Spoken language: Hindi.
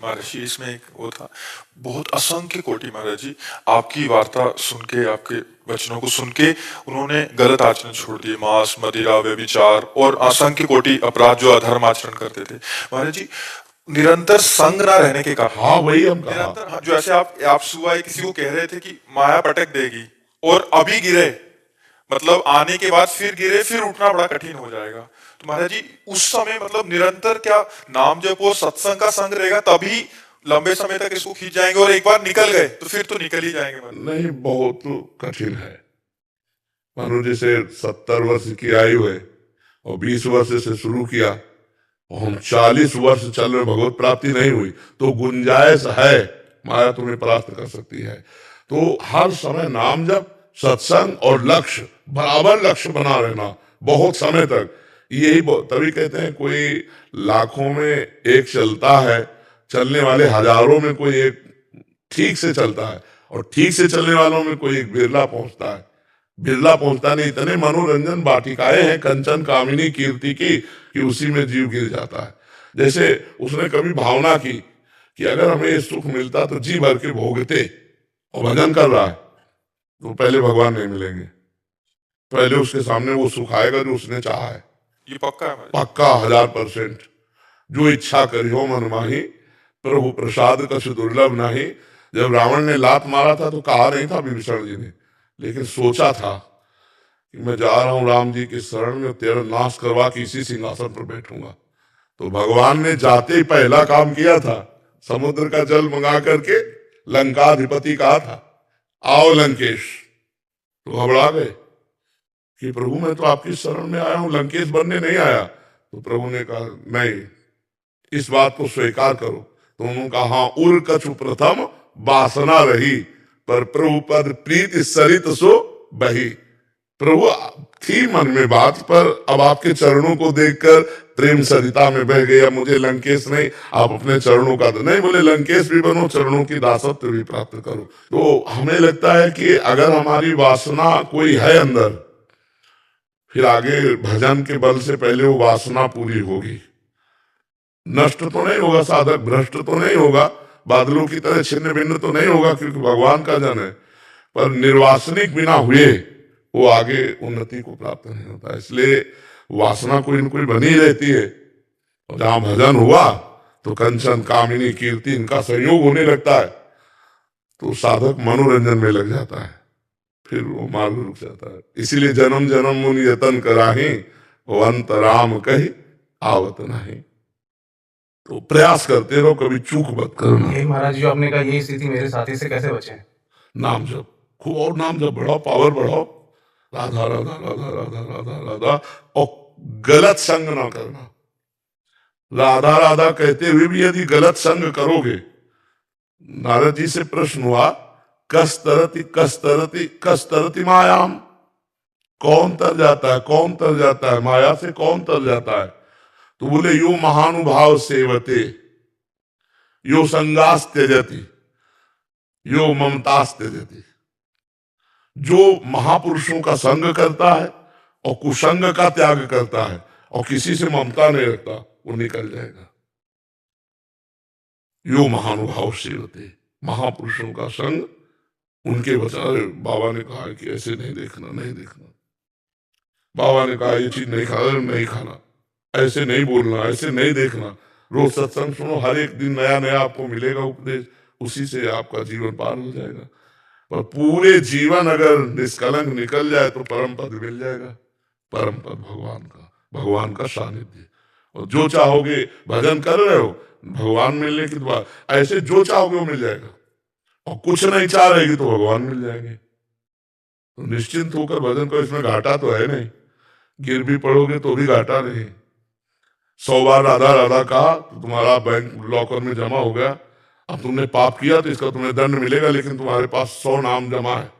महाराज जी इसमें एक वो था, बहुत असंख्य कोटि महाराज जी आपकी वार्ता सुन के, आपके वचनों को सुन के उन्होंने गलत आचरण छोड़ दिए, मांस मदिरा व्यभिचार और असंख्य कोटि अपराध जो अधर्म आचरण करते थे महाराज जी। निरंतर संग ना रहने के कारण, हाँ वही हम कहा, निरंतर हाँ, जो ऐसे आप सुबह किसी को कह रहे थे कि माया पटक देगी और अभी गिरे, मतलब आने के बाद फिर गिरे, फिर उठना बड़ा कठिन हो जाएगा। तो महाराज जी उस समय मतलब निरंतर क्या नाम जप और सत्संग का संग रहेगा तभी लंबे समय तक इसको खींच जाएंगे, और एक बार निकल गए तो फिर तो निकल ही जाएंगे मतलब। नहीं बहुत कठिन है। मानो जैसे 70 वर्ष की आयु है और 20 वर्ष से शुरू किया और हम 40 वर्ष चल रहे, भगवत प्राप्ति नहीं हुई, तो गुंजाइश है, माया तुम्हें परास्त कर सकती है। तो हर समय नाम जप, सत्संग और लक्ष्य, बराबर लक्ष्य बना रहना बहुत समय तक, यही तभी कहते हैं कोई लाखों में एक चलता है, चलने वाले हजारों में कोई एक ठीक से चलता है, और ठीक से चलने वालों में कोई एक बिरला पहुंचता है। बिरला पहुंचता नहीं, इतने मनोरंजन वाटिकाएं हैं कंचन कामिनी कीर्ति की कि उसी में जीव गिर जाता है। जैसे उसने कभी भावना की कि अगर हमें ये सुख मिलता तो जी भर के भोगते, और भजन कर रहा है तो पहले भगवान नहीं मिलेंगे, पहले उसके सामने वो सुख आएगा जो उसने चाहा है। ये पक्का है महाराज। पक्का 1000%। जो इच्छा करियो मन माही, प्रभु प्रसाद कछ दुर्लभ नहीं। जब रावण ने लात मारा था तो कहा नहीं था विभीषण जी ने, लेकिन सोचा था कि मैं जा रहा हूं राम जी की शरण में, तेरा नाश करवा के इसी सिंहासन पर बैठूंगा। तो भगवान ने जाते ही पहला काम किया था, समुद्र का जल मंगा करके लंकाधिपति कहा था आओ लंकेश। तो घबरा गए कि प्रभु मैं तो आपकी शरण में आया हूं, लंकेश बनने नहीं आया। तो प्रभु ने कहा नहीं, इस बात को स्वीकार करो। तो उन्होंने कहा हाँ, उर कछु प्रथम वासना रही, पर प्रभु पद प्रीति सरित सो बही। प्रभु थी मन में बात, पर अब आपके चरणों को देखकर प्रेम सरिता में बह गया। मुझे लंकेश नहीं, आप अपने चरणों का नहीं, बोले लंकेश भी बनो, चरणों की दासत्व भी प्राप्त करो। तो हमें लगता है कि अगर हमारी वासना कोई है अंदर, फिर आगे भजन के बल से पहले वो वासना पूरी होगी। नष्ट तो नहीं होगा साधक, भ्रष्ट तो नहीं होगा, बादलों की तरह छिन्न भिन्न तो नहीं होगा, क्योंकि भगवान का जन है, पर निर्वासनिक बिना हुए वो आगे उन्नति को प्राप्त नहीं होता। इसलिए वासना कोई न कोई बनी रहती है, और जहां भजन हुआ तो कंचन कामिनी कीर्ति इनका संयोग होने लगता है, तो साधक मनोरंजन में लग जाता है, फिर वो मार्ग रुक जाता है। इसीलिए जन्म जन्म मुनि यतन कराही, वो अंत राम कही आवत नहीं। तो प्रयास करते रहो, कभी चूक मत करना। ये महाराज जो आपने कहा यही स्थिति मेरे साथी से कैसे बचे? नाम जप खूब, और नाम जप बढ़ाओ, पावर बढ़ाओ, राधा राधा राधा राधा राधा राधा, और गलत संग ना करना। राधा राधा कहते हुए भी यदि गलत संग करोगे, नारद जी से प्रश्न हुआ कस्तरति कस्तरति कस्तरति मायाम, कौन तर जाता है, कौन तर जाता है माया से, कौन तर जाता है? तो बोले यो महानुभाव सेवते, यो संगास त्यजति, यो ममतास त्यजति। जो महापुरुषों का संग करता है और कुसंग का त्याग करता है और किसी से ममता नहीं रखता, वो निकल जाएगा। यो महानुभाव सेवते, महापुरुषों का संग, उनके वचन। बाबा ने कहा कि ऐसे नहीं देखना, नहीं देखना। बाबा ने कहा ये चीज नहीं खाना, नहीं खाना, ऐसे नहीं बोलना, ऐसे नहीं देखना। रोज सत्संग सुनो, हर एक दिन नया नया आपको मिलेगा उपदेश, उसी से आपका जीवन पार हो जाएगा। पर पूरे जीवन अगर निष्कलंक निकल जाए तो परम पद मिल जाएगा, परम पद भगवान का, भगवान का सानिध्य। और जो चाहोगे, भजन कर रहे हो, भगवान मिलने की दुआ, ऐसे जो चाहोगे वो मिल जाएगा, और कुछ नहीं चाह रहेगी तो भगवान मिल जाएंगे। तो निश्चिंत होकर भजन करो, इसमें घाटा तो है नहीं, गिर भी पड़ोगे तो भी घाटा नहीं। 100 बार राधा राधा कहा तो तुम्हारा बैंक लॉकर में जमा हो गया, अब तुमने पाप किया तो इसका तुम्हें दंड मिलेगा, लेकिन तुम्हारे पास 100 नाम जमा है।